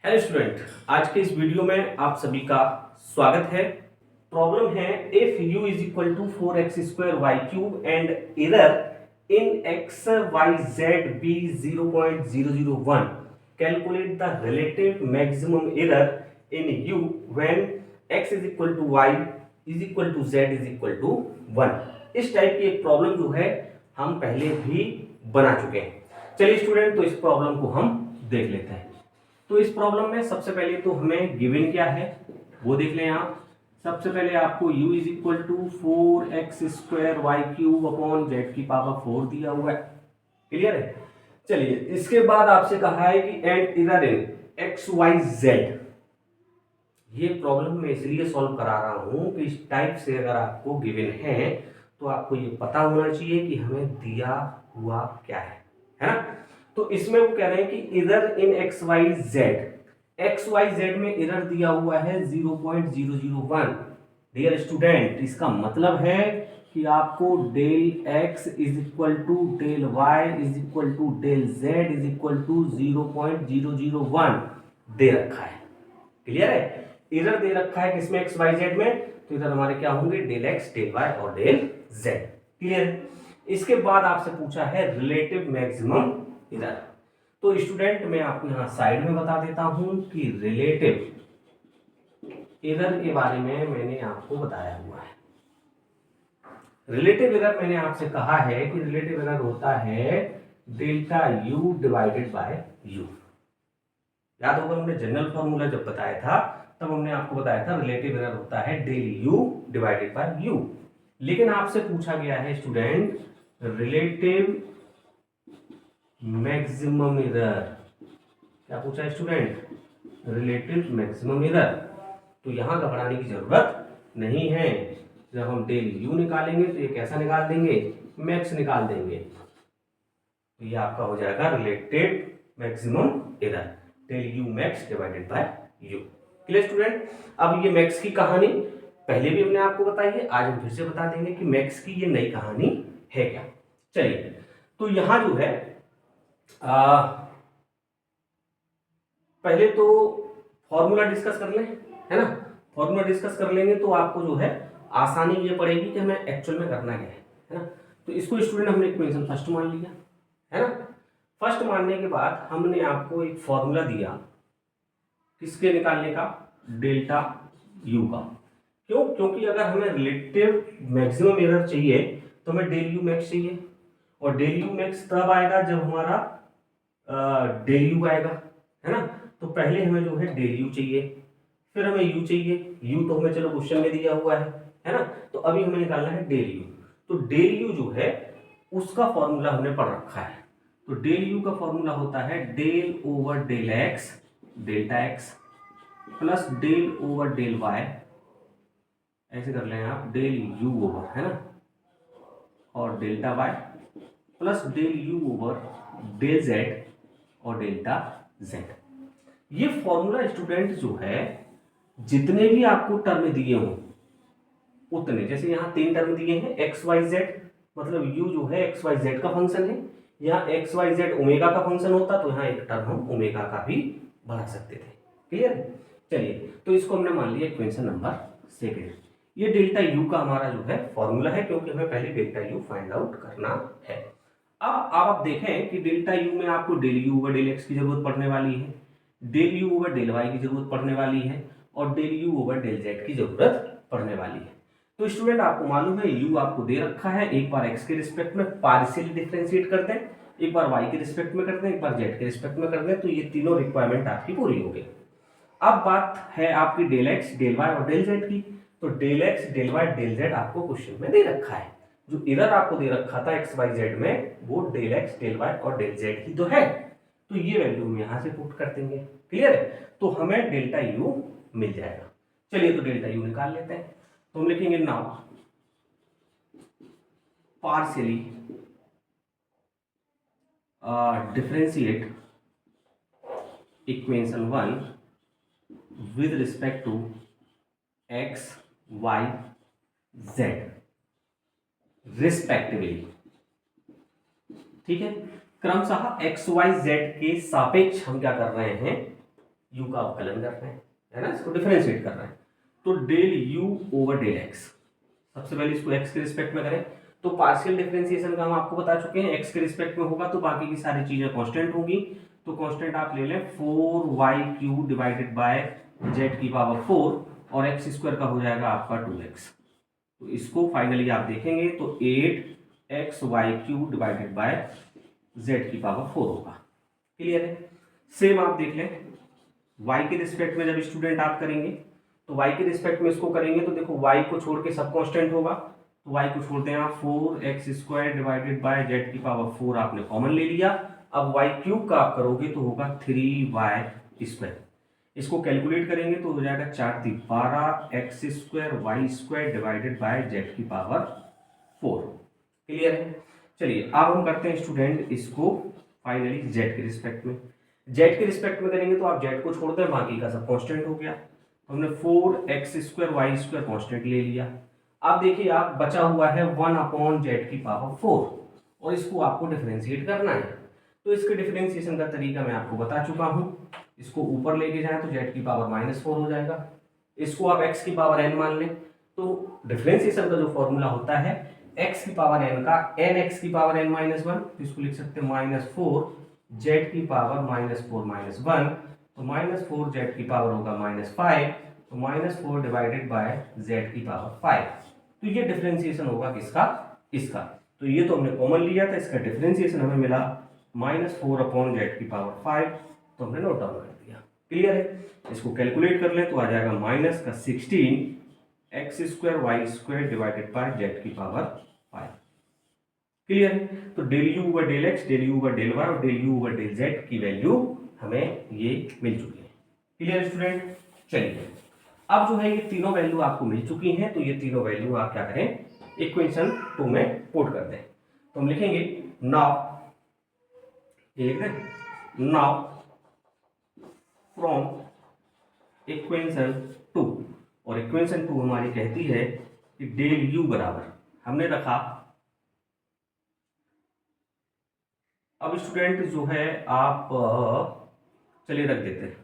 Hello student, आज के इस वीडियो में आप सभी का स्वागत है। प्रॉब्लम है if u is equal to 4x² y cube and error in x y z b 0.001 calculate the relative maximum error in u when x is equal to y is equal to z is equal to 1। इस type की एक problem जो है हम पहले भी बना चुके हैं। चलिए स्टूडेंट, तो इस प्रॉब्लम को हम देख लेते हैं। तो इस प्रॉब्लम में सबसे पहले तो हमें गिवन क्या है वो देख लें आप। सबसे पहले आपको u is equal to 4x² y cube upon z की पावर 4 दिया हुआ है। क्लियर है। चलिए, इसके बाद आपसे कहा है कि एंड इधर इन एक्स वाई जेड। ये प्रॉब्लम मैं इसलिए सॉल्व करा रहा हूं कि इस टाइप से अगर आपको गिवन है तो आपको ये पता होना चाहिए कि हमें दिया हुआ क्या है ना। तो इसमें वो कह रहे हैं कि इधर इन एक्स वाई जेड में इधर दिया हुआ है 0.001। डियर स्टूडेंट, इसका मतलब है कि आपको del x is equal to del y is equal to del z is equal to 0.001 दे रखा है। क्लियर है। इधर दे रखा है किसमें, एक्स वाई जेड में, तो इधर हमारे क्या होंगे, डेल एक्स डेल वाई और डेल जेड। क्लियर। इसके बाद आपसे पूछा है रिलेटिव मैक्सिमम इधर। तो स्टूडेंट मैं आपको यहां साइड में बता देता हूं कि रिलेटिव एरर के बारे में मैंने आपको बताया हुआ है। रिलेटिव एरर मैंने आपसे कहा है कि रिलेटिव एरर होता है delta U divided by you. याद होगा, हमने जनरल फॉर्मूला जब बताया था तब हमने आपको बताया था रिलेटिव एरर होता है del u divided by u. लेकिन आपसे पूछा गया है स्टूडेंट रिलेटिव मैक्सिमम एरर। क्या पूछा है स्टूडेंट, रिलेटिव मैक्सिमम एरर। तो यहां घबराने की जरूरत नहीं है। जब हम डेल यू निकालेंगे तो ये कैसा निकाल देंगे, मैक्स निकाल देंगे। तो ये आपका हो जाएगा relative maximum error, del u max divided by u. Clear student. अब ये मैक्स की कहानी पहले भी हमने आपको बताई है, आज हम फिर से बता देंगे कि मैक्स की ये नई कहानी है क्या। चलिए, तो यहां जो है पहले तो फॉर्मूला डिस्कस कर लें, है ना। फॉर्मूला डिस्कस कर लेंगे तो आपको जो है आसानी ये पड़ेगी कि हमें एक्चुअल में करना क्या है ना। तो इसको स्टूडेंट हमने इक्वेशन फर्स्ट मान लिया, है ना। फर्स्ट मानने के बाद हमने आपको एक फॉर्मूला दिया किसके निकालने का, डेल्टा यू का। क्यों, क्योंकि अगर हमें रिलेटिव मैक्सिमम एरर चाहिए तो हमें डेल यू मैक्स चाहिए, और डेल यू मैक्स तब आएगा जब हमारा डेल यू आएगा, है ना। तो पहले हमें जो है डेल यू चाहिए, फिर हमें यू चाहिए। यू तो हमें चलो क्वेश्चन में दिया हुआ है ना। तो अभी हमें निकालना है डेल यू। तो डेल यू जो है उसका फॉर्मूला हमने पढ़ रखा है। तो डेल यू का फॉर्मूला होता है del over del x delta x plus del over del y, ऐसे कर लें आप, डेल यू ओवर, है ना, और delta y plus del you over del z और डेल्टा जेड। ये फॉर्मूला स्टूडेंट जो है जितने भी आपको टर्म दिए हों उतने, जैसे यहाँ 3 टर्म दिए हैं एक्स वाई जेड, मतलब यू जो है एक्स वाई जेड का फंक्शन है। यहाँ एक्स वाई जेड ओमेगा का फंक्शन होता तो यहाँ एक टर्म हम ओमेगा का भी बना सकते थे। क्लियर। चलिए, तो इसको हमने मान लिया इक्वेशन नंबर 2। ये डेल्टा यू का हमारा जो है फॉर्मूला है, क्योंकि हमें पहले डेल्टा यू फाइंड आउट करना है। अब आप देखें कि डेल्टा यू में आपको del you over del x की जरूरत पड़ने वाली है, del you over del y की जरूरत पड़ने वाली है, और del you over del Z की जरूरत पड़ने वाली है। तो स्टूडेंट आपको मालूम है यू आपको दे रखा है, एक बार एक्स के रिस्पेक्ट में पार्शियली डिफरेंशिएट करते हैं, एक बार वाई के रिस्पेक्ट में करते हैं, एक बार जेड के रिस्पेक्ट में करते हैं। तो ये तीनों रिक्वायरमेंट आपकी पूरी हो गई। अब बात है आपकी डेल एक्स डेल वाई और डेल जेड की। तो del x del y del z आपको क्वेश्चन में दे रखा है। जो इधर आपको दे रखा था एक्स वाई जेड में वो डेल एक्स डेल वाई और डेल जेड ही तो है। तो ये वैल्यू हम यहां से पुट कर देंगे। क्लियर है। तो हमें डेल्टा यू मिल जाएगा। चलिए, तो डेल्टा यू निकाल लेते हैं। तो हम लिखेंगे now partially differentiate equation 1 with respect to x y z respectively. ठीक है, क्रमशः x y z के सापेक्ष हम क्या कर रहे हैं, यू का अवकलन कर रहे हैं, है ना, इसको डिफरेंशिएट कर रहे हैं। तो del you over del x, सबसे पहले इसको एक्स के रिस्पेक्ट में करें। तो पार्शियल डिफरेंशिएशन का हम आपको बता चुके हैं, एक्स के रिस्पेक्ट में होगा तो बाकी की सारी चीजें कांस्टेंट होगी। तो कांस्टेंट आप ले लें 4y³ डिवाइडेड बाय जेड की पावर 4 और एक्स स्क्वायर का हो जाएगा आपका 2x। तो इसको फाइनली आप देखेंगे तो 8xy³ डिवाइडेड बाय जेड की पावर 4 होगा। क्लियर है? सेम आप देख लें y के रिस्पेक्ट में जब स्टूडेंट आप करेंगे तो y के रिस्पेक्ट में इसको करेंगे तो देखो y को छोड़ के सब कांस्टेंट होगा, तो y को छोड़ते हैं आप 4x² डिवाइडेड बाय जेड की पावर 4 आपने कॉमन ले लिया। अब y³ का आप करोगे तो होगा 3y²। इसको कैलकुलेट करेंगे तो हो जाएगा 4×12 x² डिवाइडेड बाय जेड की पावर 4। क्लियर है? चलिए अब हम करते हैं स्टूडेंट इसको फाइनली जेड के रिस्पेक्ट में। जेड के रिस्पेक्ट में करेंगे तो आप जेड को छोड़ दें, बाकी का सब कांस्टेंट हो गया। तो हमने 4x² y² कांस्टेंट ले लिया। अब देखिए आप बचा हुआ है 1/जेड की पावर 4 और इसको आपको डिफरेंशिएट करना है। तो इसके डिफरेंशिएशन का तरीका मैं आपको बता चुका हूं। इसको ऊपर लेके जाएं तो जेड की पावर -4 हो जाएगा। इसको आप एक्स की पावर n मान लें तो डिफरेंशिएशन का जो फॉर्मूला होता है x की पावर n का nx की पावर n -1, तो इसको लिख सकते हैं -4 जेड की पावर -4 -1, तो -4 जेड की पावर होगा -5, तो -4 डिवाइडेड बाय जेड की पावर 5। तो ये डिफरेंशिएशन होगा किसका? इसका। तो ये तो हमने कॉमन लिया था, इसका डिफरेंशिएशन हमें मिला -4/जेड की पावर 5, तो हमने नोट डाउन कर दिया। क्लियर है? इसको कैलकुलेट कर लें तो आ जाएगा -16x² डिवाइडेड बाय जेड की पावर 5। क्लियर है? तो del you over del x, del you over del Y और del you over del Z की वैल्यू हमें ये मिल चुकी है। Clear student? चलिए अब जो है ये तीनों वैल्यू आपको मिल चुकी हैं, तो ये तीनों वैल्यू आप क्या करें, इक्वेशन 2 में पुट कर दें। तो हम लिखेंगे नाउ, ये लिख दें नाउ फ्रॉम इक्वेशन 2, और इक्वेशन 2 हमारी कहती है कि डेल यू बराबर हमने रखा। अब स्टूडेंट जो है आप चलिए रख देते हैं,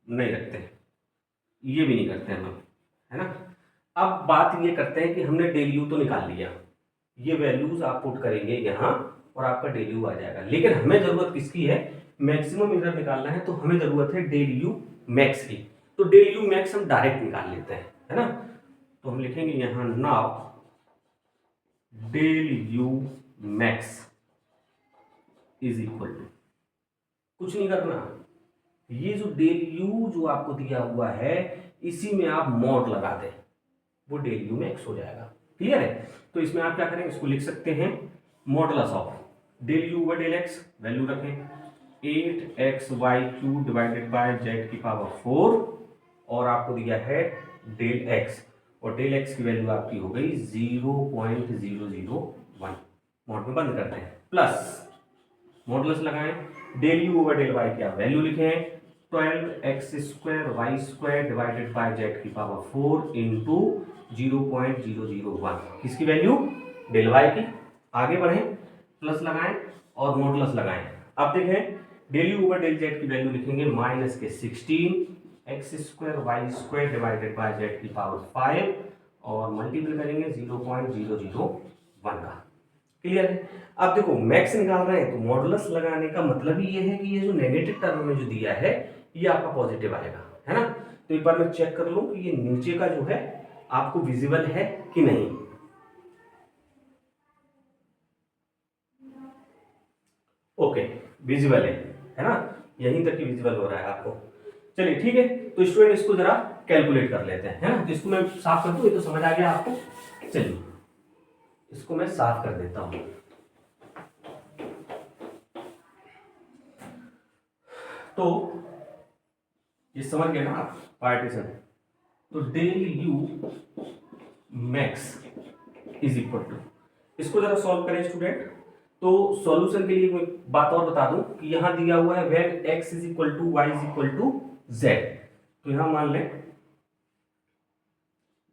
नहीं रखते हैं, ये भी नहीं करते हैं हम, है ना। अब बात ये करते हैं कि हमने डेल यू तो निकाल लिया, ये वैल्यूज आप पुट करेंगे यहाँ और आपका डेल यू आ जाएगा। लेकिन हमें जरूरत किसकी है? मैक्सिमम इधर निकालना है, तो हमें जरूरत है डेल यू मैक्स की। तो डेल यू मैक्स हम डायरेक्ट निकाल लेते हैं, है ना। तो हम लिखेंगे यहाँ now del u max is equal to, कुछ नहीं करना, ये जो डेल यू जो आपको दिया हुआ है इसी में आप मॉड लगा दें, वो डेल यू मैक्स हो जाएगा। क्लियर है? तो इसमें आप क्या करें, इसको लिख सकते हैं modulus of del you over del x, value रखें 8xy³ डिवाइडेड बाय जेड की पावर 4 और आपको दिया है डेल एक्स, और डेल एक्स की वैल्यू आपकी हो गई 0.001। मॉड में बंद करते हैं, प्लस मॉडुलस लगाएं del you over del y की आप वैल्यू लिखें 12x² डिवाइडेड बाय जेड की पावर 4 इंटू 0.001, किसकी वैल्यू? डेल वाई की। आगे बढ़ें, प्लस लगाएं और मॉडुलस लगाएं। अब देखें del you over del Z की वैल्यू लिखेंगे -16x² डिवाइडेड बाय जेड की पावर 5 और मल्टीपल करेंगे 0.001 का। क्लियर है? अब देखो मैक्स निकाल रहे हैं तो मॉडुलस लगाने का मतलब ही ये है कि ये जो नेगेटिव टर्म में जो दिया है ये आपका पॉजिटिव आएगा, है ना। तो एक बार मैं चेक कर लूं कि ये नीचे का जो है आपको विजिबल है कि नहीं। ओके, विजिबल है ना, यहीं तक ही विजिबल हो रहा है आपको। चलिए ठीक है, तो स्टूडेंट इसको जरा कैलकुलेट कर लेते हैं, है ना। तो इसको मैं साफ कर दूं, ये तो समझ आ गया आपको। चलिए इसको मैं साफ कर देता हूं। तो ये समझ गए ना आप पार्टीशन। तो del u max is equal to, इसको जरा सॉल्व करें स्टूडेंट। तो सॉल्यूशन के लिए मैं बात और बता दूं कि यहां दिया हुआ है when x is equal to y is equal to z, तो यहां मान लें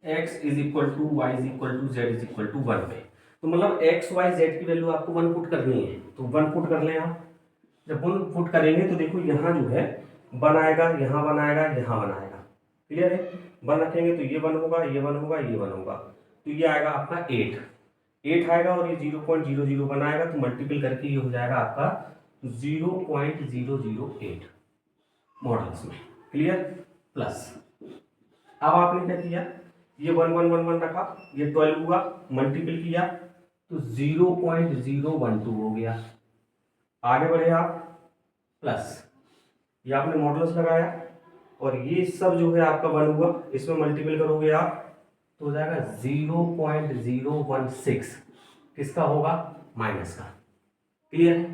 x is equal to y is equal to z is equal to 1 पे, तो मतलब x y z की वैल्यू आपको 1 पुट करनी है, तो 1 पुट कर लें आप। जब 1 पुट करेंगे तो देखो यहाँ जो है 1 आएगा, यहाँ 1 आएगा, यहाँ 1 आएगा। क्लियर है? 1 रखेंगे तो ये 1 होगा, ये 1 होगा, ये 1 होगा, तो ये आएगा आपका 8 आएगा, और ये 0.001 आएगा, तो मल्टीपल करके ये हो जाएगा आपका 0.008 मॉडल्स में। क्लियर? प्लस अब आपने क्या किया, ये 1 1 1 1 रखा, ये 12 हुआ, मल्टीपल किया तो 0.012 हो गया। आगे बढ़े आप, प्लस ये आपने मॉडुलस लगाया, और ये सब जो है आपका 1 हुआ, इसमें मल्टीपल करोगे आप तो हो जाएगा 0.016, किसका होगा, माइनस का। क्लियर है?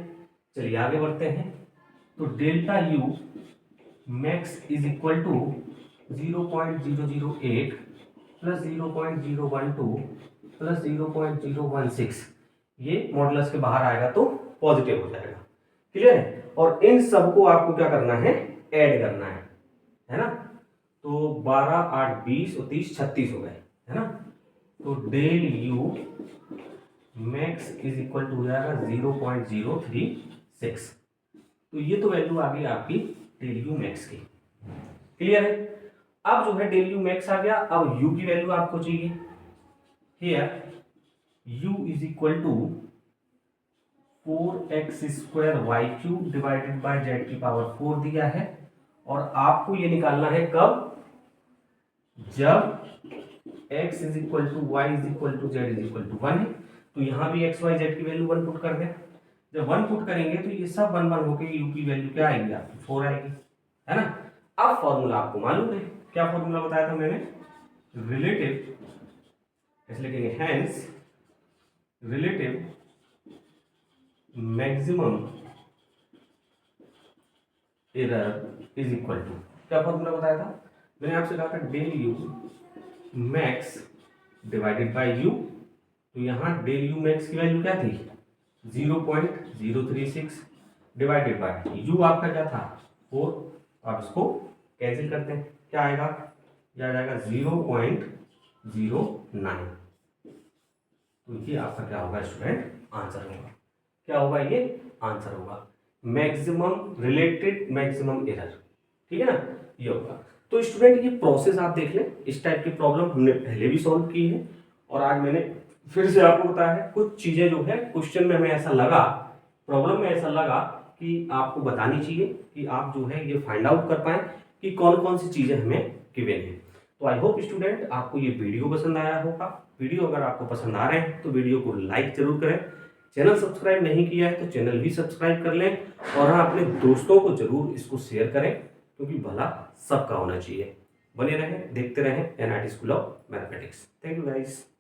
चलिए आगे बढ़ते हैं। तो delta u max is equal to 0.008 plus 0.012 plus 0.016, ये मॉडुलस के बाहर आएगा तो पॉजिटिव हो जाएगा। क्लियर है? और इन सबको आपको क्या करना है, ऐड करना है ना। तो 12 8 20 और 30 36 हो गए, है ना। तो del u max is equal to हो जाएगा 0.036। तो ये तो वैल्यू आ गई आपकी डेल यू मैक्स की। क्लियर है? अब जो है डेल यू मैक्स आ गया, अब यू की वैल्यू आपको चाहिए। Here u is equal to 4x² y³ divided by z की पावर 4 दिया है, और आपको ये निकालना है कब, जब x is equal to y is equal to z is equal to 1 है। तो यहाँ भी x y z की वैल्यू 1 पुट कर दें। जब 1 पुट करेंगे तो ये सब 1 1 होकर u की वैल्यू क्या आएगी आपकी, 4 आएगी, है ना। अब फॉर्मूला आपको मालूम है, क्या फॉर्मूला बताया था मैंने, रिलेटिव, ऐसे लिखेंगे hence relative maximum error is equal to, क्या फॉर्मूला बताया था मैंने आपसे, कहा था del u max divided by u. तो यहाँ डेल यू मैक्स की वैल्यू क्या थी, 0.036 डिवाइडेड बाय यू आपका क्या था 4। आप इसको कैंसिल करते हैं, क्या आएगा, यह आ जाएगा 0.09। तो ये आपका क्या होगा स्टूडेंट, आंसर होगा। क्या होगा, ये आंसर होगा, मैक्सिमम रिलेटेड मैक्सिमम एरर। ठीक है ना, ये होगा। तो स्टूडेंट ये प्रोसेस आप देख लें, इस टाइप की प्रॉब्लम हमने पहले भी सॉल्व की है, और आज मैंने फिर से आपको बताया है। कुछ चीजें जो है क्वेश्चन में हमें ऐसा लगा, प्रॉब्लम में ऐसा लगा कि आपको बतानी चाहिए, कि आप जो है ये फाइंड आउट कर पाए कि कौन कौन सी चीजें हमें गिवन है। तो आई होप स्टूडेंट आपको ये वीडियो पसंद आया होगा। वीडियो अगर आपको पसंद आ रहे हैं तो वीडियो को लाइक जरूर करें, चैनल सब्सक्राइब नहीं किया है तो चैनल भी सब्सक्राइब कर लें, और हाँ अपने दोस्तों को जरूर इसको शेयर करें, क्योंकि भला सबका होना चाहिए। बने रहें, देखते रहें NIT school of mathematics. Thank you guys.